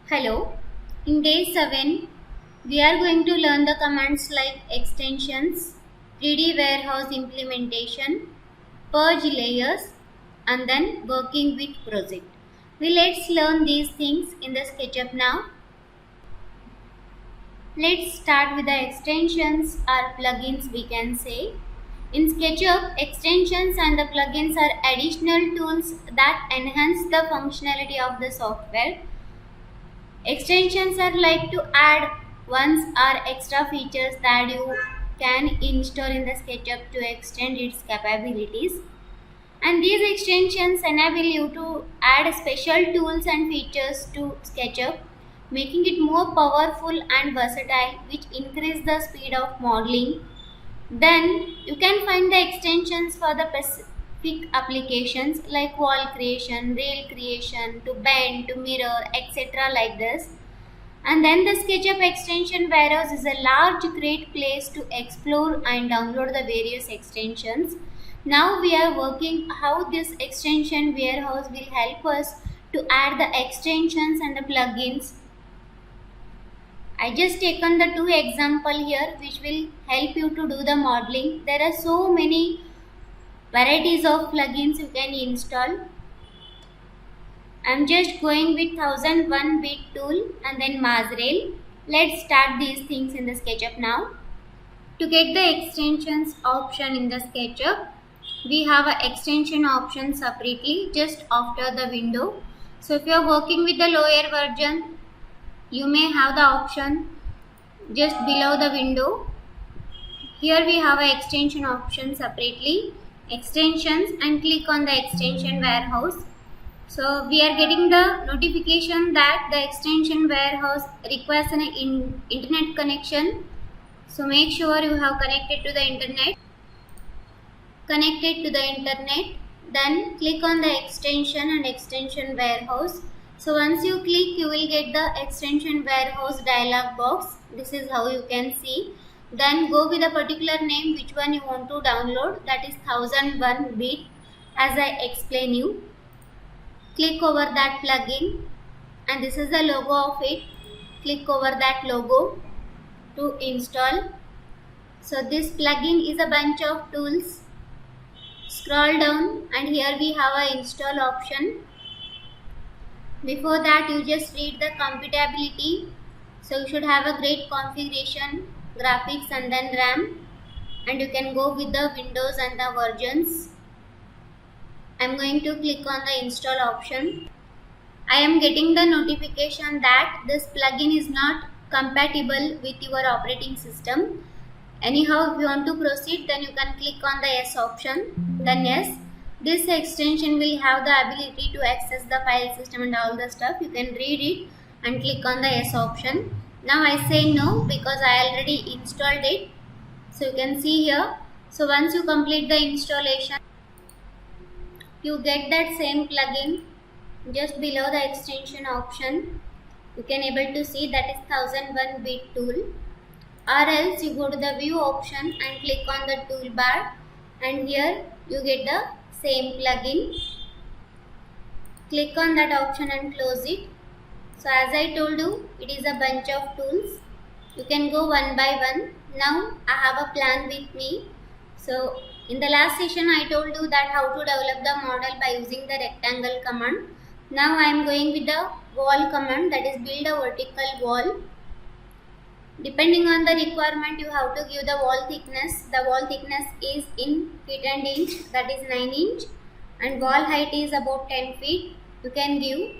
Hello, in day 7, we are going to learn the commands like extensions, 3D warehouse implementation, purge layers, and then working with project. Let's learn these things in the SketchUp now. Let's start with the extensions or plugins we can say. In SketchUp, extensions and the plugins are additional tools that enhance the functionality of the software. Extensions are like to add ones or extra features that you can install in the SketchUp to extend its capabilities. And these extensions enable you to add special tools and features to SketchUp, making it more powerful and versatile, which increase the speed of modeling. Then you can find the extensions for the specific applications like wall creation, rail creation, to bend, to mirror, etc. like this. And then the SketchUp extension warehouse is a large great place to explore and download the various extensions. Now we are working how this extension warehouse will help us to add the extensions and the plugins. I just taken the two example here which will help you to do the modeling. There are so many varieties of plugins you can install. I'm just going with 1001 bit tool and then Mazrail. Let's start these things in the SketchUp now. To get the extensions option in the SketchUp, we have an extension option separately just after the window. So if you are working with the lower version, you may have the option just below the window. Here we have an extension option separately, extensions, and click on the extension warehouse. So we are getting the notification that the extension warehouse requires an internet connection. So make sure you have connected to the internet. Then click on the extension and extension warehouse. So once you click, you will get the extension warehouse dialog box. This is how you can see. Then go with a particular name which one you want to download, that is 1001 bit as I explain you. Click over that plugin and this is the logo of it. Click over that logo to install. So this plugin is a bunch of tools. Scroll down and here we have a install option. Before that you just read the compatibility. So you should have a great configuration, graphics and then RAM, and you can go with the Windows and the versions. I am going to click on the install option. I am getting the notification that this plugin is not compatible with your operating system. Anyhow, if you want to proceed, then you can click on the yes option. Then yes, this extension will have the ability to access the file system and all the stuff. You can read it and click on the yes option. Now I say no because I already installed it. So you can see here. So once you complete the installation, you get that same plugin just below the extension option. You can able to see that is 1001 bit tool. Or else you go to the view option and click on the toolbar and here you get the same plugin. Click on that option and close it. So as I told you, it is a bunch of tools. You can go one by one. Now I have a plan with me. So in the last session I told you that how to develop the model by using the rectangle command. Now I am going with the wall command, that is build a vertical wall. Depending on the requirement, you have to give the wall thickness. The wall thickness is in feet and inch, that is 9 inch, and wall height is about 10 feet. You can give.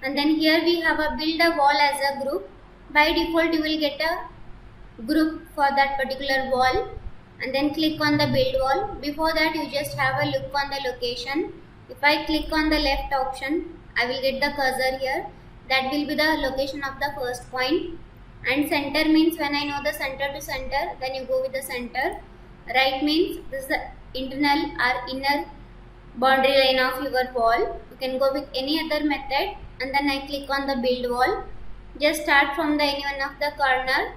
And then here we have a build a wall as a group. By default, you will get a group for that particular wall. And then click on the build wall. Before that, you just have a look on the location. If I click on the left option, I will get the cursor here. That will be the location of the first point. And center means when I know the center to center, then you go with the center. Right means this is the internal or inner boundary line of your wall. You can go with any other method. And then I click on the build wall. Just start from the any one of the corner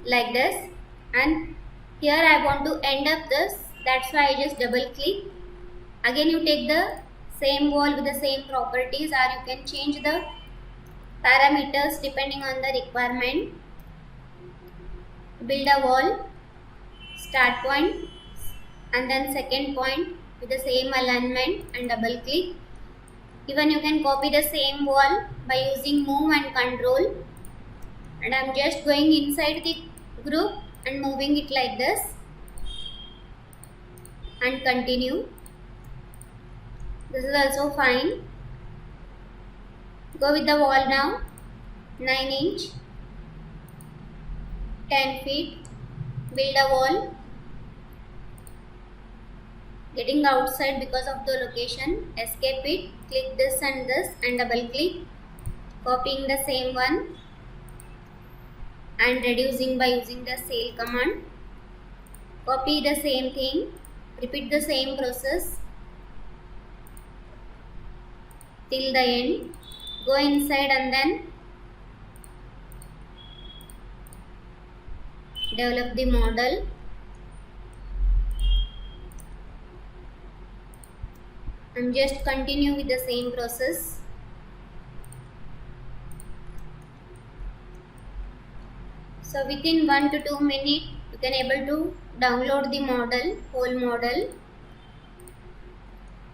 like this. And here I want to end up this. That's why I just double click. Again you take the same wall with the same properties, or you can change the parameters depending on the requirement. Build a wall, start point and then second point with the same alignment and double click. Even you can copy the same wall by using move and control. And I am just going inside the group and moving it like this and continue. This is also fine. Go with the wall now. 9 inch, 10 feet. Build a wall. Getting outside because of the location. Escape it. Click this and double click. Copying the same one and reducing by using the cell command. Copy the same thing. Repeat the same process till the end. Go inside and then develop the model. And just continue with the same process. So within 1 to 2 minutes you can able to download the model, whole model.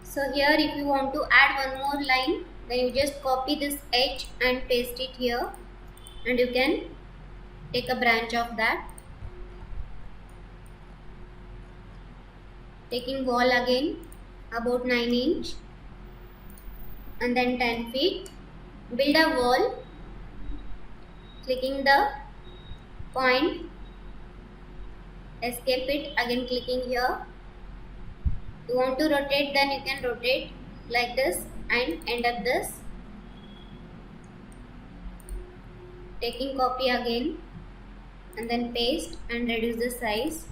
So here if you want to add one more line, then you just copy this edge and paste it here and you can take a branch of that. Taking wall again about 9 inch and then 10 feet. Build a wall. Clicking the point. Escape it. Again clicking here. You want to rotate, then you can rotate like this and end up this. Taking copy again and then paste and reduce the size.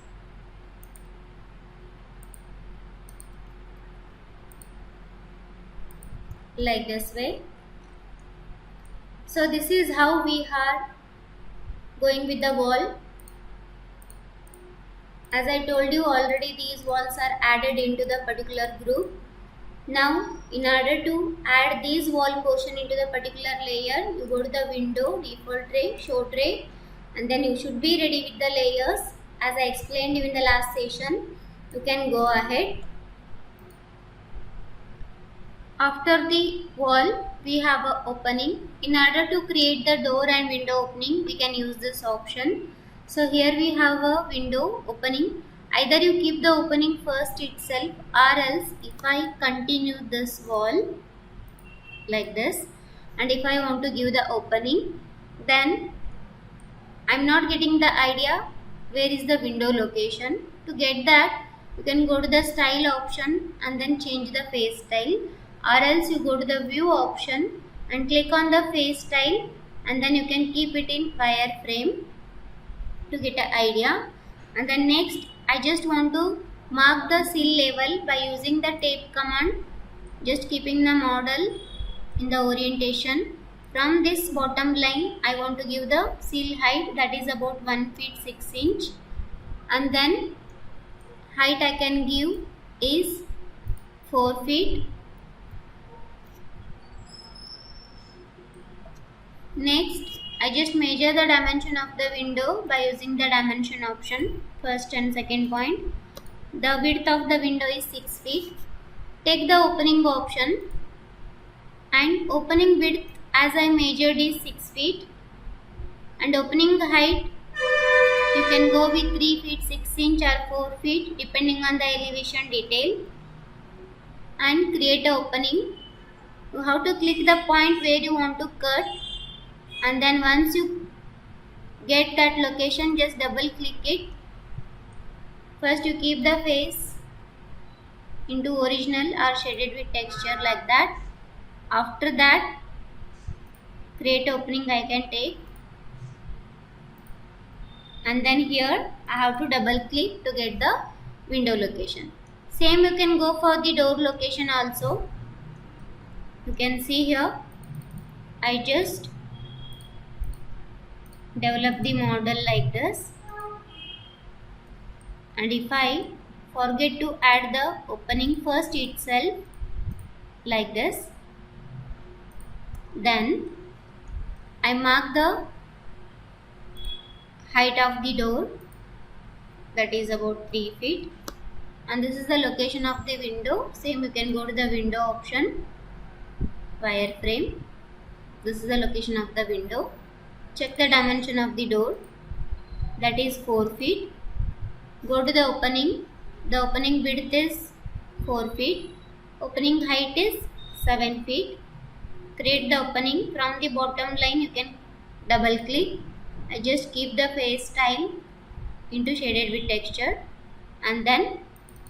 Like this way. So this is how we are going with the wall. As I told you already, these walls are added into the particular group. Now in order to add these wall portion into the particular layer, you go to the window, default tray, show tray, and then you should be ready with the layers. As I explained you in the last session, you can go ahead. After the wall, we have an opening. In order to create the door and window opening, we can use this option. So here we have a window opening. Either you keep the opening first itself, or else if I continue this wall like this and if I want to give the opening, then I'm not getting the idea where is the window location. To get that, you can go to the style option and then change the face style, or else you go to the view option and click on the face style and then you can keep it in wireframe to get an idea. And then next, I just want to mark the seal level by using the tape command, just keeping the model in the orientation. From this bottom line, I want to give the seal height, that is about 1 feet 6 inch, and then height I can give is 4 feet. Next, I just measure the dimension of the window by using the dimension option, first and second point. The width of the window is 6 feet. Take the opening option and opening width as I measured is 6 feet, and opening height you can go with 3 feet 6 inch or 4 feet depending on the elevation detail, and create an opening. You have to click the point where you want to cut, and then once you get that location, just double click it. First you keep the face into original or shaded with texture like that. After that, create opening I can take, and then here I have to double click to get the window location. Same you can go for the door location also. You can see here I just develop the model like this, and if I forget to add the opening first itself like this, then I mark the height of the door, that is about 3 feet, and this is the location of the window. Same, you can go to the window option, wireframe. This is the location of the window. Check the dimension of the door, that is 4 feet. Go to the opening. The opening width is 4 feet. Opening height is 7 feet. Create the opening. From the bottom line you can double click. I just keep the face style into shaded with texture and then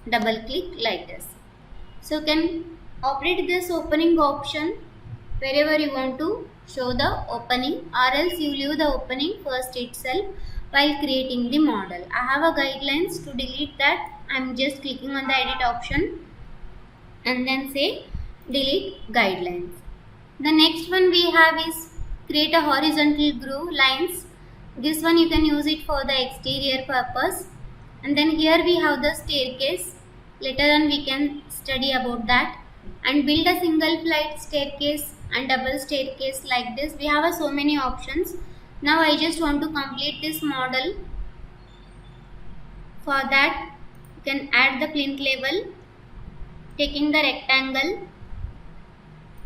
double click like this. So you can operate this opening option wherever you want to show the opening, or else you leave the opening first itself while creating the model. I have a guidelines. To delete that, I am just clicking on the edit option and then say delete guidelines. The next one we have is create a horizontal groove lines. This one you can use it for the exterior purpose. And then here we have the staircase. Later on we can study about that. And build a single flight staircase and double staircase like this. We have so many options. Now I just want to complete this model. For that you can add the plinth level, taking the rectangle.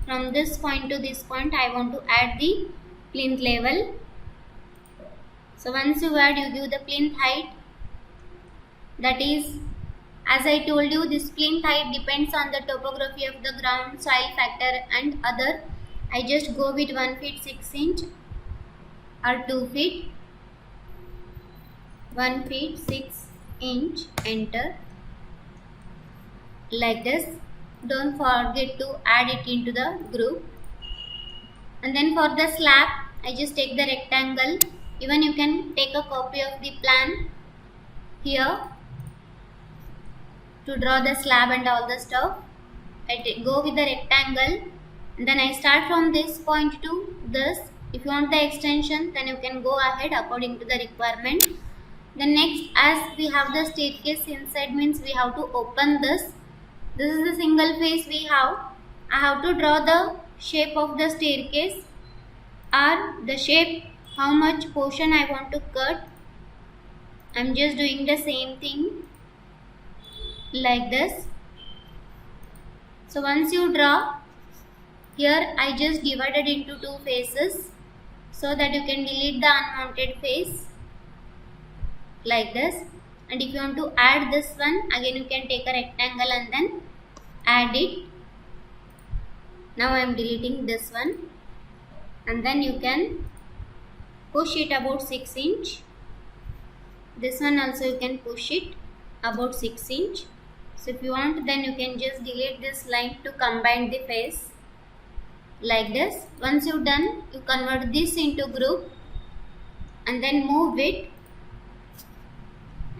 From this point to this point I want to add the plinth level. So once you add, you give the plinth height, that is, as I told you, this plinth height depends on the topography of the ground, soil factor and other. I just go with 1 feet 6 inch or 2 feet. 1 feet 6 inch, enter, like this. Don't forget to add it into the group. And then for the slab, I just take the rectangle. Even you can take a copy of the plan here to draw the slab and all the stuff. I go with the rectangle and then I start from this point to this. If you want the extension, then you can go ahead according to the requirement. Then next, as we have the staircase inside, means we have to open this. This is the single face we have. I have to draw the shape of the staircase, or the shape, how much portion I want to cut. I am just doing the same thing like this. So once you draw, here I just divided into 2 faces so that you can delete the unwanted face like this. And if you want to add this one, again you can take a rectangle and then add it. Now I am deleting this one, and then you can push it about 6 inch. This one also you can push it about 6 inch. So if you want, then you can just delete this line to combine the face like this. Once you've done, you convert this into group and then move it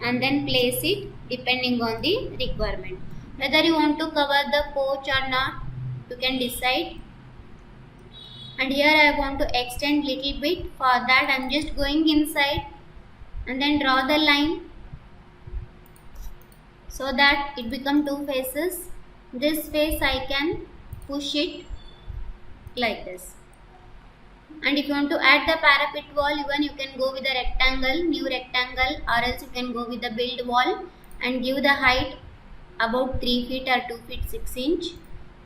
and then place it depending on the requirement. Whether you want to cover the porch or not, you can decide. And here I want to extend little bit. For that I am just going inside and then draw the line so that it become 2 faces. This face I can push it like this. And if you want to add the parapet wall, even you can go with a rectangle, new rectangle, or else you can go with the build wall and give the height about 3 feet or 2 feet 6 inch.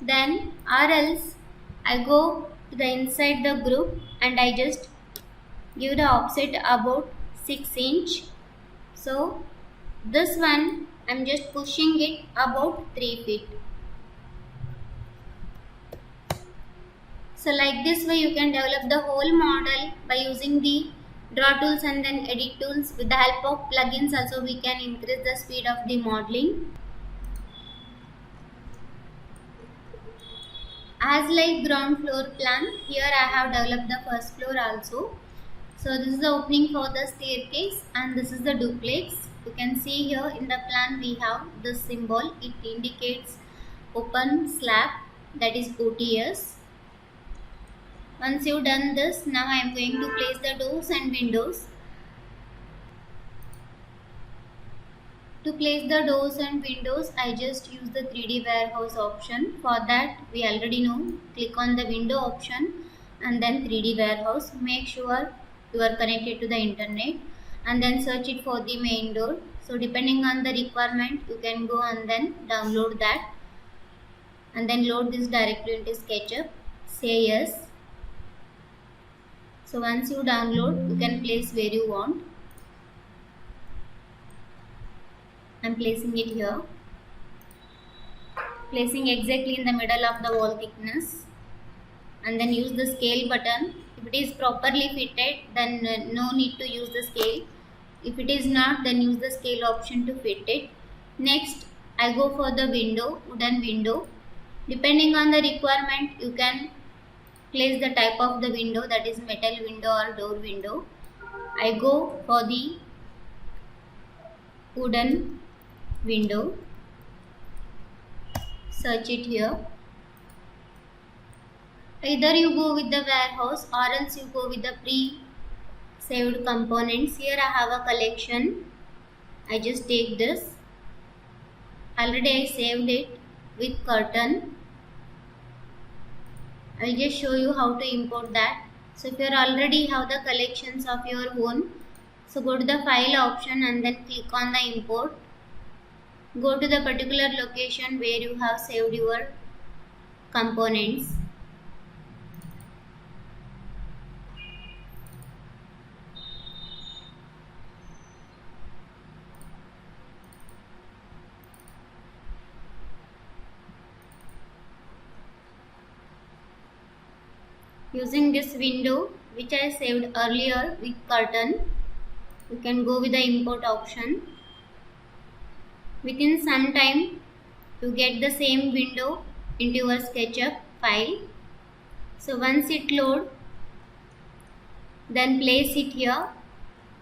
Then or else I go to the inside the group and I just give the offset about 6 inch. So this one I am just pushing it about 3 feet. So like this way you can develop the whole model by using the draw tools and then edit tools. With the help of plugins also we can increase the speed of the modeling. As like ground floor plan, here I have developed the first floor also. So this is the opening for the staircase and this is the duplex. You can see here in the plan we have this symbol. It indicates open slab, that is OTS. Once you've done this, now I am going to place the doors and windows. To place the doors and windows, I just use the 3D warehouse option. For that, we already know, click on the window option and then 3D warehouse. Make sure you are connected to the internet and then search it for the main door. So depending on the requirement, you can go and then download that and then load this directly into SketchUp. Say yes. So once you download, you can place where you want. I'm placing it here. Placing exactly in the middle of the wall thickness. And then use the scale button. If it is properly fitted, then no need to use the scale. If it is not, then use the scale option to fit it. Next, I go for the window, wooden window. Depending on the requirement, you can place the type of the window, that is metal window or door window. I go for the wooden window. Search it here. Either you go with the warehouse or else you go with the pre-saved components. Here I have a collection. I just take this. Already I saved it with curtain. I will just show you how to import that. So if you already have the collections of your own, so go to the file option and then click on the import. Go to the particular location where you have saved your components. Using this window which I saved earlier with curtain, you can go with the import option. Within some time you get the same window into your SketchUp file. So once it load, then place it here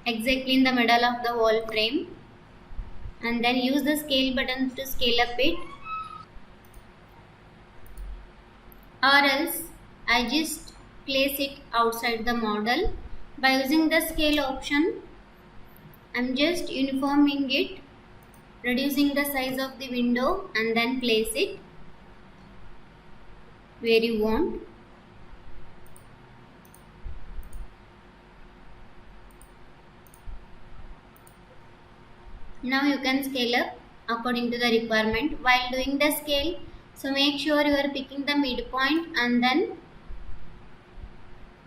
exactly in the middle of the wall frame and then use the scale button to scale up it, or else I just place it outside the model. By using the scale option, I'm just uniforming it, reducing the size of the window and then place it where you want. Now you can scale up according to the requirement. While doing the scale, so make sure you are picking the midpoint and then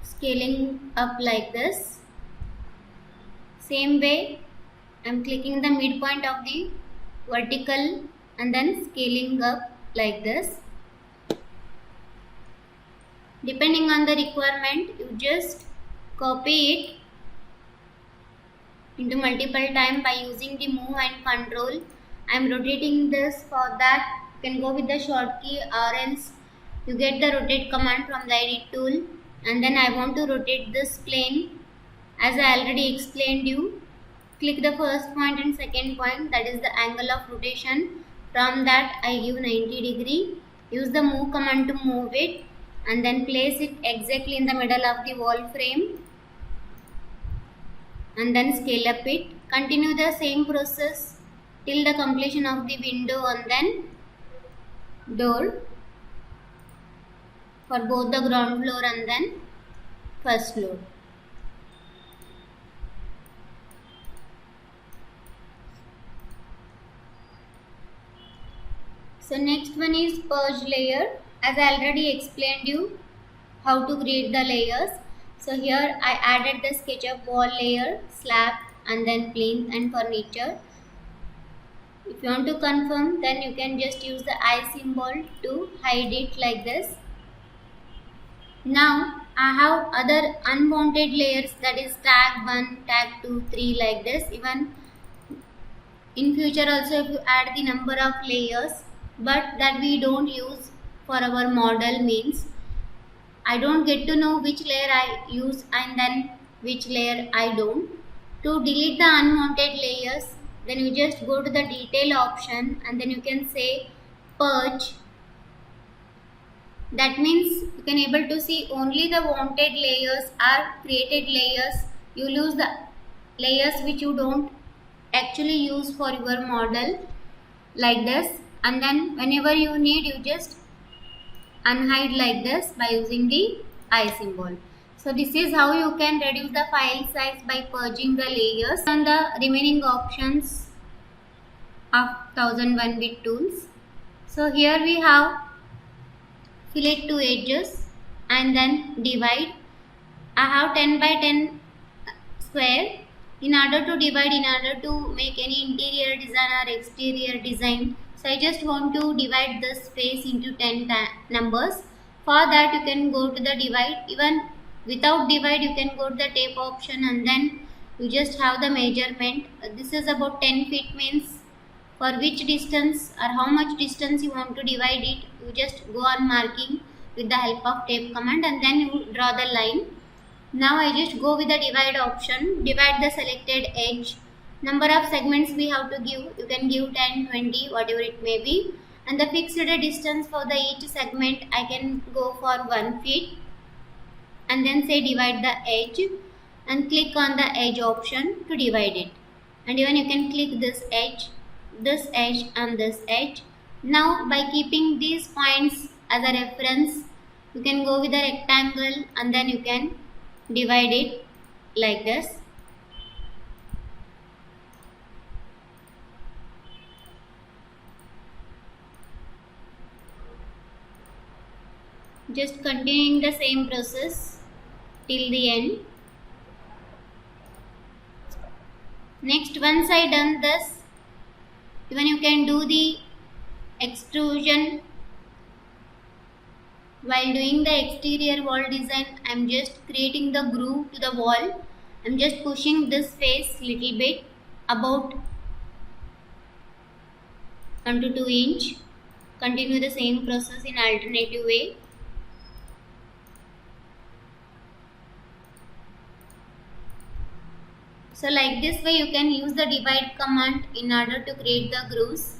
scaling up like this. Same way, I am clicking the midpoint of the vertical and then scaling up like this. Depending on the requirement, you just copy it into multiple times by using the move and control. I am rotating this. For that, you can go with the short key or else you get the rotate command from the edit tool. And then I want to rotate this plane. As I already explained you, click the first point and second point, that is the angle of rotation. From that I give 90 degree. Use the move command to move it and then place it exactly in the middle of the wall frame and then scale up it. Continue the same process till the completion of the window and then door for both the ground floor and then first floor. So next one is purge layer. As I already explained you how to create the layers. So here I added the SketchUp wall layer, slab and then plinth and furniture. If you want to confirm, then you can just use the eye symbol to hide it like this. Now I have other unwanted layers, that is tag 1, tag 2, 3 like this. Even in future also if you add the number of layers, but that we don't use for our model, means I don't get to know which layer I use and then which layer I don't. To delete the unwanted layers, then you just go to the detail option and then you can say purge. That means you can able to see only the wanted layers or created layers. You lose the layers which you don't actually use for your model like this, and then whenever you need, you just unhide like this by using the eye symbol. So this is how you can reduce the file size by purging the layers and the remaining options of 1001 bit tools. So here we have fillet two edges and then divide. I have 10 by 10 square. In order to divide, in order to make any interior design or exterior design, so I just want to divide this space into 10 numbers. For that you can go to the divide. Even without divide you can go to the tape option and then you just have the measurement. This is about 10 feet, means for which distance or how much distance you want to divide it, you just go on marking with the help of tape command and then you draw the line. Now I just go with the divide option, divide the selected edge. Number of segments we have to give, you can give 10, 20, whatever it may be. And the fixed distance for the each segment I can go for 1 feet. And then say divide the edge and click on the edge option to divide it. And even you can click this edge and this edge. Now by keeping these points as a reference, you can go with the rectangle and then you can divide it like this. Just continuing the same process till the end. Next, once I done this, even you can do the extrusion. While doing the exterior wall design, I am just creating the groove to the wall. I am just pushing this face little bit, about 1 to 2 inch. Continue the same process in alternative way. So like this way you can use the divide command in order to create the grooves.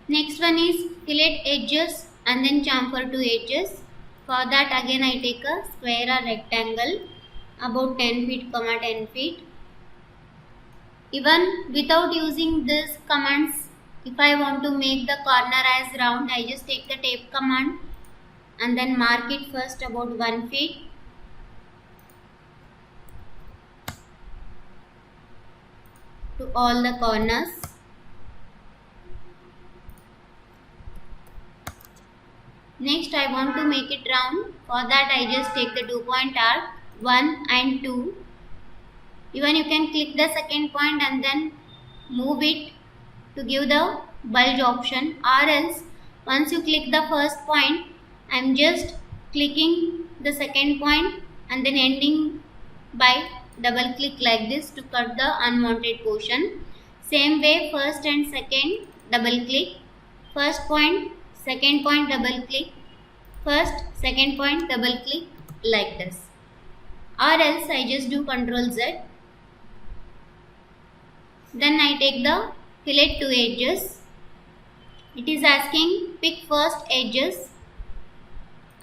Next one is fillet edges and then chamfer two edges. For that again I take a square or rectangle about 10 feet, 10 feet. Even without using these commands, if I want to make the corner as round, I just take the tape command and then mark it first about 1 feet. To all the corners. Next I want to make it round. For that I just take the 2-point arc 1 and 2. Even you can click the second point and then move it to give the bulge option, or else once you click the first point, I am just clicking the second point and then ending by double click like this to cut the unwanted portion. Same way first and second double click, first point, second point double click, first, second point double click like this. Or else I just do Ctrl Z. Then I take the fillet two edges. It is asking pick first edges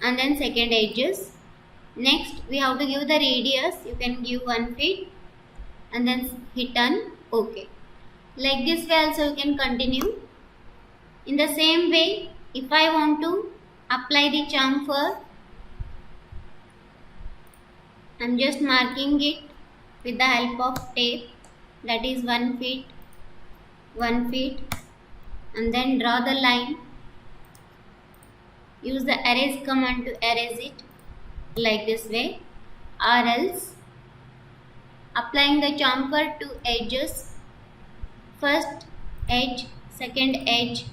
and then second edges. Next we have to give the radius. You can give 1 feet and then hit on OK. Like this way also you can continue. In the same way, if I want to apply the chamfer, I am just marking it with the help of tape, that is 1 feet, 1 feet, and then draw the line. Use the erase command to erase it like this way, or else applying the chamfer to edges, first edge, second edge,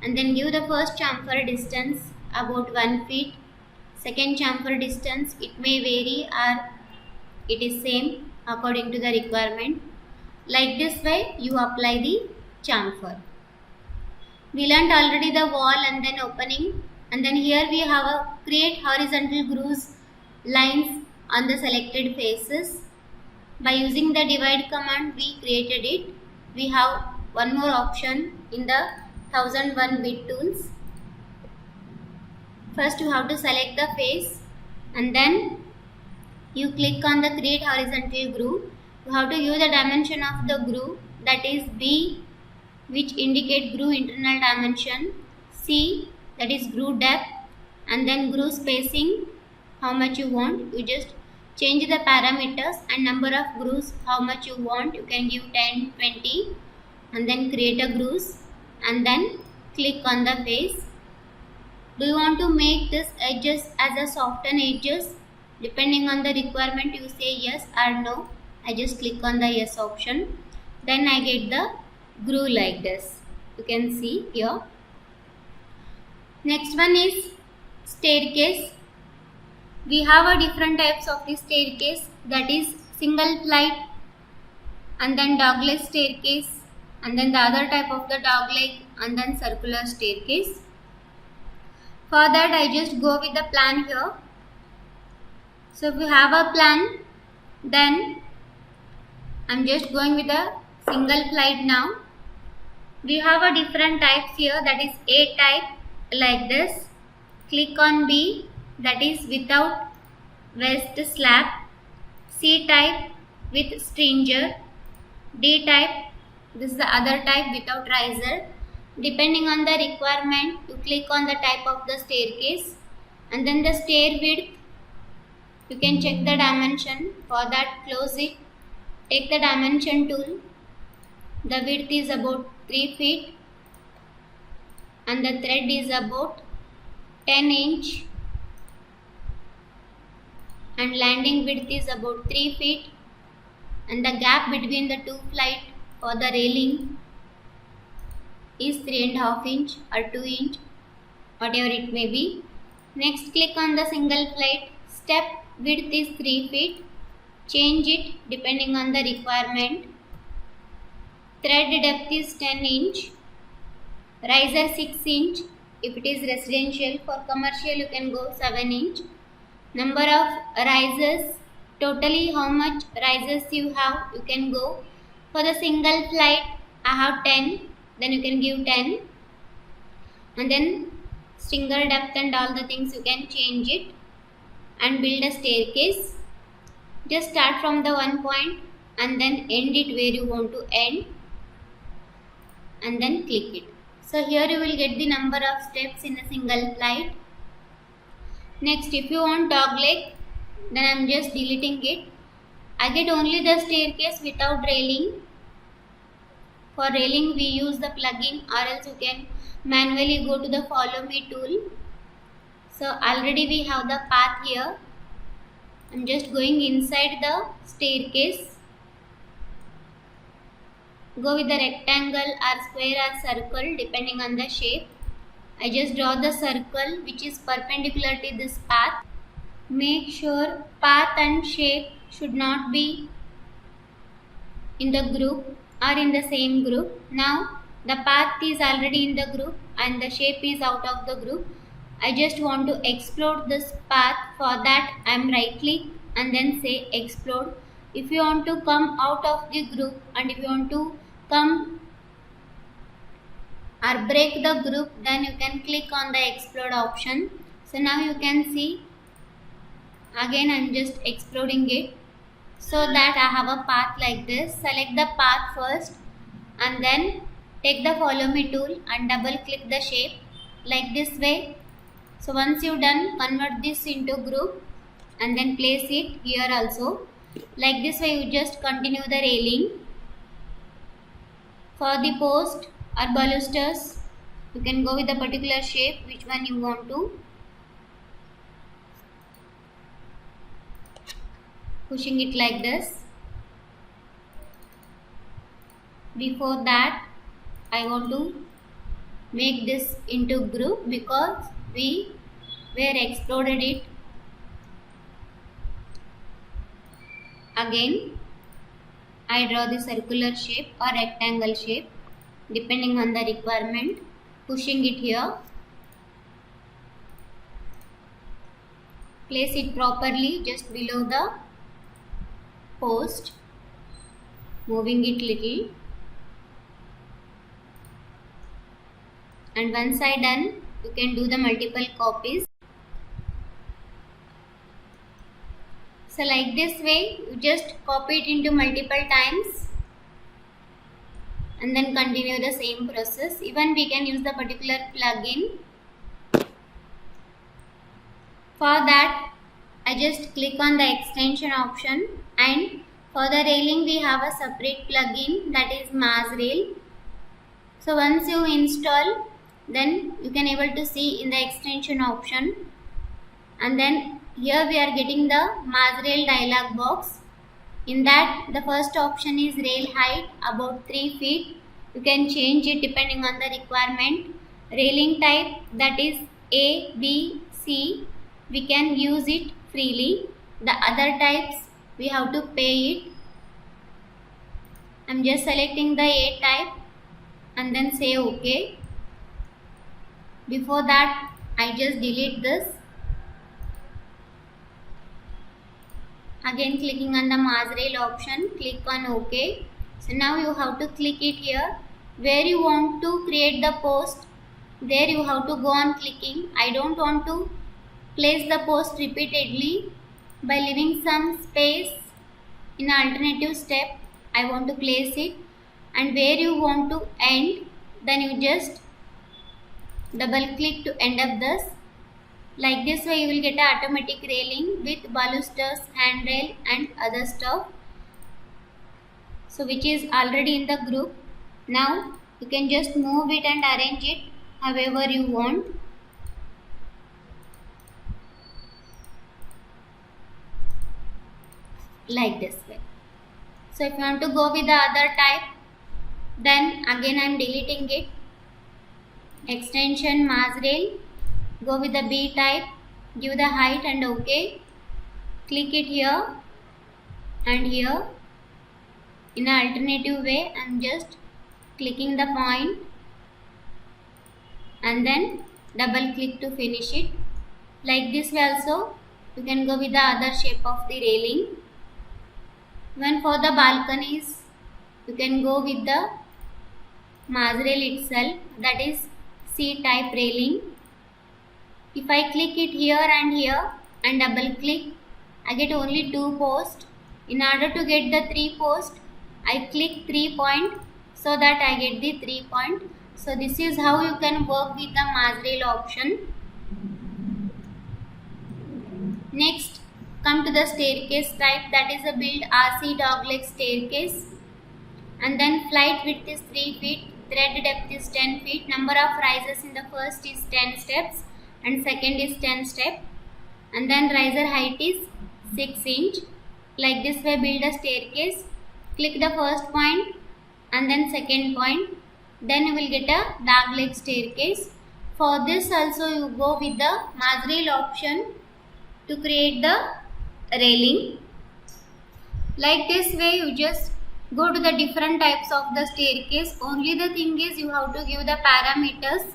and then give the first chamfer distance about 1 feet, second chamfer distance, it may vary or it is same according to the requirement. Like this way you apply the chamfer. We learnt already the wall and then opening, and then here we have a create horizontal grooves lines on the selected faces. By using the divide command we created it. We have one more option in the 1001 bit tools. First you have to select the face and then you click on the create horizontal groove. You have to use the dimension of the groove, that is B, which indicate groove internal dimension. C, that is groove depth, and then groove spacing, how much you want. You just change the parameters and number of grooves how much you want. You can give 10, 20, and then create a grooves and then click on the face. Do you want to make this edges as a soften edges? Depending on the requirement, you say yes or no. I just click on the yes option. Then I get the groove like this. You can see here. Next one is staircase. We have a different types of the staircase, that is single flight and then dogleg staircase, and then the other type of the dogleg and then circular staircase. For that I just go with the plan here. So if you have a plan, then I'm just going with a single flight now. We have a different types here, that is A type like this. Click on B, that is without vest slab. C type with stringer. D type, this is the other type without riser. Depending on the requirement, you click on the type of the staircase, and then the stair width, you can check the dimension. For that, close it, take the dimension tool. The width is about 3 feet and the thread is about 10 inch and landing width is about 3 feet, and the gap between the two flight for the railing is 3.5 inch or 2 inch, whatever it may be. Next, click on the single flight. Step width is 3 feet. Change it depending on the requirement. Thread depth is 10 inch. Riser 6 inch. If it is residential, for commercial you can go 7 inch. Number of risers, totally how much risers you have, you can go. For the single flight, I have 10. Then you can give 10, and then stringer depth and all the things you can change it and build a staircase. Just start from the one point and then end it where you want to end and then click it. So here you will get the number of steps in a single flight. Next, if you want dogleg, then I am just deleting it. I get only the staircase without railing. For railing we use the plugin, or else you can manually go to the follow me tool. So already we have the path here. I'm just going inside the staircase. Go with the rectangle or square or circle depending on the shape. I just draw the circle which is perpendicular to this path. Make sure path and shape should not be in the group or in the same group. Now the path is already in the group and the shape is out of the group. I just want to explode this path. For that I am right click and then say explode. If you want to come out of the group and if you want to come or break the group, then you can click on the explode option. So now you can see again I am just exploding it, so that I have a path like this. Select the path first and then take the follow me tool and double click the shape like this way. So once you done, convert this into group and then place it here also. Like this way you just continue the railing. For the post or balusters, you can go with a particular shape which one you want to. Pushing it like this. Before that I want to make this into group because we were exploded it. Again I draw the circular shape or rectangle shape depending on the requirement, pushing it here. Place it properly just below the post, moving it little, and once I done, you can do the multiple copies. So like this way you just copy it into multiple times. and then continue the same process. Even we can use the particular plugin. For that, I just click on the extension option, and for the railing we have a separate plugin, that is MassRail. So once you install, then you can able to see in the extension option, and then here we are getting the MassRail dialog box. In that, the first option is rail height about 3 feet. You can change it depending on the requirement. Railing type, that is A, B, C. We can use it freely. The other types we have to pay it. I'm just selecting the A type and then say OK. Before that, I just delete this. Again clicking on the MassRail option, click on OK. So now you have to click it here. Where you want to create the post, there you have to go on clicking. I don't want to place the post repeatedly. By leaving some space in alternative step, I want to place it. And where you want to end, then you just double click to end up this. Like this way you will get an automatic railing with balusters, handrail and other stuff. So which is already in the group. Now you can just move it and arrange it however you want. Like this way. So if you want to go with the other type, then again I am deleting it. Extension MassRail. Go with the B type, give the height and OK. Click it here and here. In an alternative way, I am just clicking the point and then double click to finish it. Like this way also, you can go with the other shape of the railing. When for the balconies, you can go with the MassRail itself, that is C type railing. If I click it here and double click, I get only 2 posts. In order to get the 3 posts, I click 3 point so that I get the 3 point. So this is how you can work with the MassRail option. Next, come to the staircase type, that is a build RC dogleg staircase. And then flight width is 3 feet, thread depth is 10 feet, number of rises in the first is 10 steps. And second is 10 step, and then riser height is 6 inch. Like this way build a staircase. Click the first point and then second point, then you will get a dogleg staircase. For this also you go with the MassRail option to create the railing. Like this way you just go to the different types of the staircase. Only the thing is you have to give the parameters.